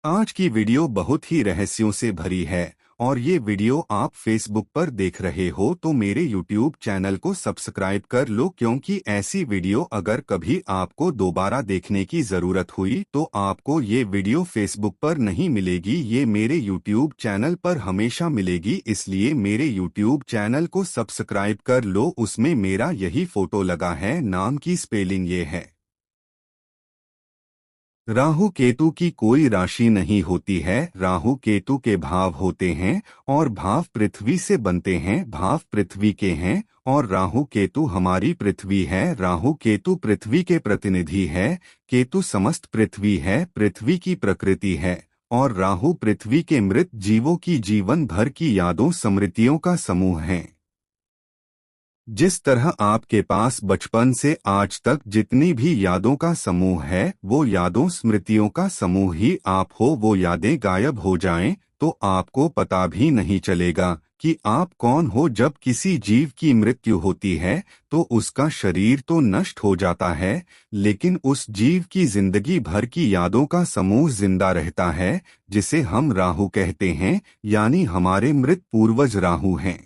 आज की वीडियो बहुत ही रहस्यों से भरी है और ये वीडियो आप फेसबुक पर देख रहे हो तो मेरे यूट्यूब चैनल को सब्सक्राइब कर लो, क्योंकि ऐसी वीडियो अगर कभी आपको दोबारा देखने की जरूरत हुई तो आपको ये वीडियो फेसबुक पर नहीं मिलेगी, ये मेरे यूट्यूब चैनल पर हमेशा मिलेगी। इसलिए मेरे यूट्यूब चैनल को सब्सक्राइब कर लो। उसमें मेरा यही फोटो लगा है। नाम की स्पेलिंग ये है। राहु केतु की कोई राशि नहीं होती है। राहु केतु के भाव होते हैं और भाव पृथ्वी से बनते हैं। भाव पृथ्वी के हैं और राहु केतु हमारी पृथ्वी है। राहु केतु पृथ्वी के प्रतिनिधि है। केतु समस्त पृथ्वी है, पृथ्वी की प्रकृति है। और राहु पृथ्वी के मृत जीवों की जीवन भर की यादों स्मृतियों का समूह है। जिस तरह आपके पास बचपन से आज तक जितनी भी यादों का समूह है, वो यादों स्मृतियों का समूह ही आप हो। वो यादें गायब हो जाएं तो आपको पता भी नहीं चलेगा कि आप कौन हो। जब किसी जीव की मृत्यु होती है तो उसका शरीर तो नष्ट हो जाता है, लेकिन उस जीव की जिंदगी भर की यादों का समूह जिंदा रहता है, जिसे हम राहु कहते हैं, यानी हमारे मृत पूर्वज राहु हैं।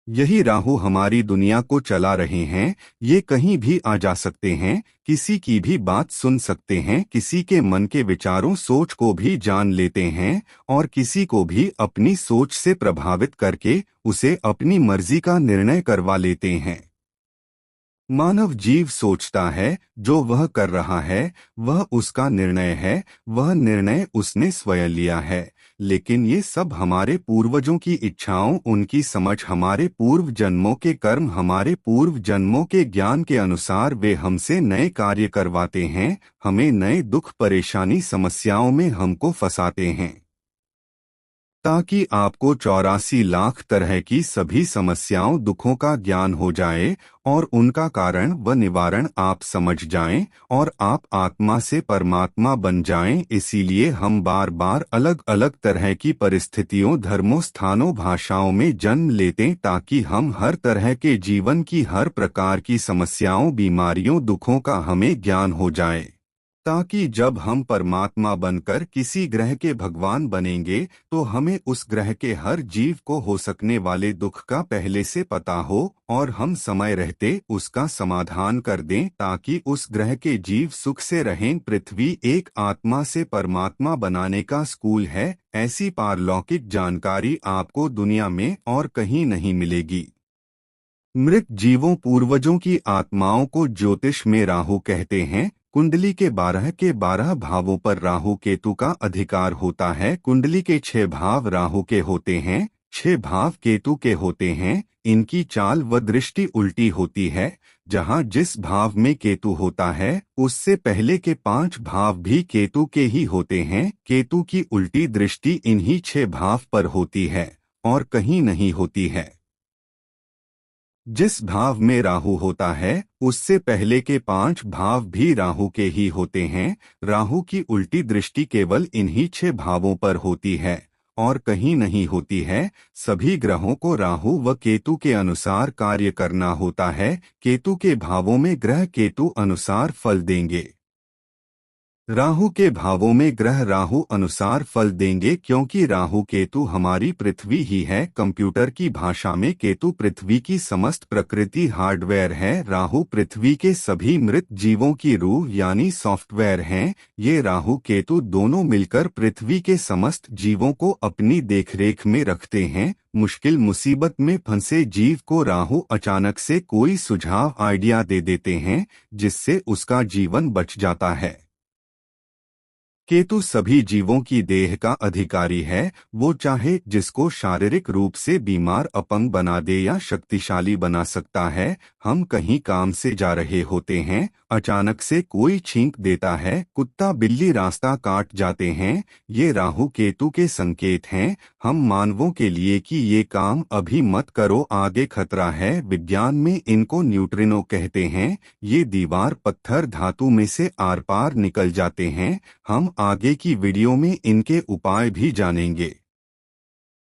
यही राहु हमारी दुनिया को चला रहे हैं। ये कहीं भी आ जा सकते हैं, किसी की भी बात सुन सकते हैं, किसी के मन के विचारों सोच को भी जान लेते हैं और किसी को भी अपनी सोच से प्रभावित करके उसे अपनी मर्जी का निर्णय करवा लेते हैं। मानव जीव सोचता है जो वह कर रहा है वह उसका निर्णय है, वह निर्णय उसने स्वयं लिया है। लेकिन ये सब हमारे पूर्वजों की इच्छाओं, उनकी समझ, हमारे पूर्व जन्मों के कर्म, हमारे पूर्व जन्मों के ज्ञान के अनुसार वे हमसे नए कार्य करवाते हैं, हमें नए दुख परेशानी समस्याओं में हमको फंसाते हैं, ताकि आपको 84 लाख तरह की सभी समस्याओं दुखों का ज्ञान हो जाए और उनका कारण व निवारण आप समझ जाएं और आप आत्मा से परमात्मा बन जाएं। इसीलिए हम बार बार अलग अलग तरह की परिस्थितियों, धर्मों, स्थानों, भाषाओं में जन्म लेते, ताकि हम हर तरह के जीवन की हर प्रकार की समस्याओं, बीमारियों, दुखों का हमें ज्ञान हो जाए, ताकि जब हम परमात्मा बनकर किसी ग्रह के भगवान बनेंगे तो हमें उस ग्रह के हर जीव को हो सकने वाले दुख का पहले से पता हो और हम समय रहते उसका समाधान कर दें, ताकि उस ग्रह के जीव सुख से रहें। पृथ्वी एक आत्मा से परमात्मा बनाने का स्कूल है। ऐसी पारलौकिक जानकारी आपको दुनिया में और कहीं नहीं मिलेगी। मृत जीवों, पूर्वजों की आत्माओं को ज्योतिष में राहु कहते हैं। कुंडली के 12 भावों पर राहु केतु का अधिकार होता है। कुंडली के 6 भाव राहु के होते हैं, 6 भाव केतु के होते हैं। इनकी चाल व दृष्टि उल्टी होती है। जहाँ जिस भाव में केतु होता है उससे पहले के 5 भाव भी केतु के ही होते हैं। केतु की उल्टी दृष्टि इन्हीं 6 भाव पर होती है और कहीं नहीं होती है। जिस भाव में राहु होता है उससे पहले के 5 भाव भी राहु के ही होते हैं। राहु की उल्टी दृष्टि केवल इन्हीं 6 भावों पर होती है और कहीं नहीं होती है। सभी ग्रहों को राहु व केतु के अनुसार कार्य करना होता है। केतु के भावों में ग्रह केतु अनुसार फल देंगे। राहु के भावों में ग्रह राहु अनुसार फल देंगे, क्योंकि राहु केतु हमारी पृथ्वी ही है। कंप्यूटर की भाषा में केतु पृथ्वी की समस्त प्रकृति हार्डवेयर है। राहु पृथ्वी के सभी मृत जीवों की रूह यानी सॉफ्टवेयर हैं। ये राहु केतु दोनों मिलकर पृथ्वी के समस्त जीवों को अपनी देखरेख में रखते हैं। मुश्किल मुसीबत में फंसे जीव को राहु अचानक से कोई सुझाव, आइडिया दे देते हैं, जिससे उसका जीवन बच जाता है। केतु सभी जीवों की देह का अधिकारी है। वो चाहे जिसको शारीरिक रूप से बीमार, अपंग बना दे या शक्तिशाली बना सकता है। हम कहीं काम से जा रहे होते हैं, अचानक से कोई छींक देता है, कुत्ता बिल्ली रास्ता काट जाते हैं, ये राहु केतु के संकेत हैं हम मानवों के लिए कि ये काम अभी मत करो, आगे खतरा है। विज्ञान में इनको न्यूट्रिनो कहते हैं। ये दीवार, पत्थर, धातु में से आर पार निकल जाते हैं। हम आगे की वीडियो में इनके उपाय भी जानेंगे।